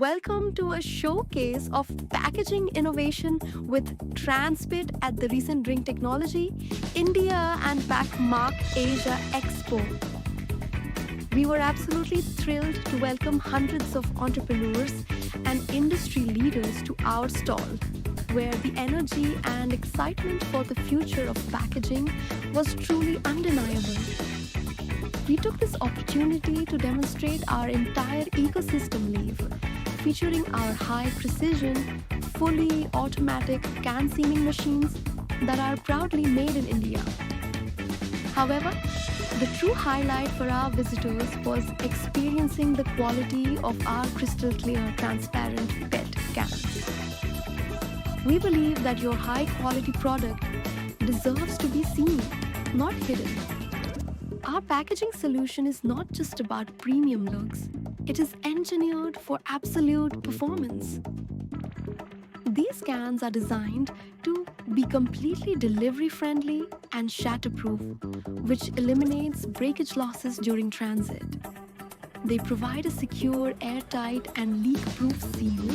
Welcome to a showcase of packaging innovation with Transpit at the recent Drink Technology, India and Packmark Asia Expo. We were absolutely thrilled to welcome hundreds of entrepreneurs and industry leaders to our stall, where the energy and excitement for the future of packaging was truly undeniable. We took this opportunity to demonstrate our entire ecosystem leaf, featuring our high precision, fully automatic can seaming machines that are proudly made in India. However, the true highlight for our visitors was experiencing the quality of our crystal clear transparent PET cans. We believe that your high quality product deserves to be seen, not hidden. Our packaging solution is not just about premium looks, it is engineered for absolute performance. These cans are designed to be completely delivery friendly and shatterproof, which eliminates breakage losses during transit. They provide a secure, airtight, and leak-proof seal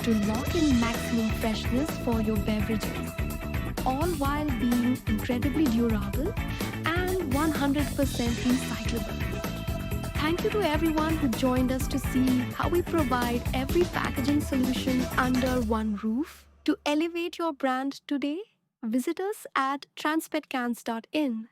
to lock in maximum freshness for your beverages, all while being incredibly durable and 100% recyclable. Thank you to everyone who joined us to see how we provide every packaging solution under one roof. To elevate your brand today, visit us at transpetcans.in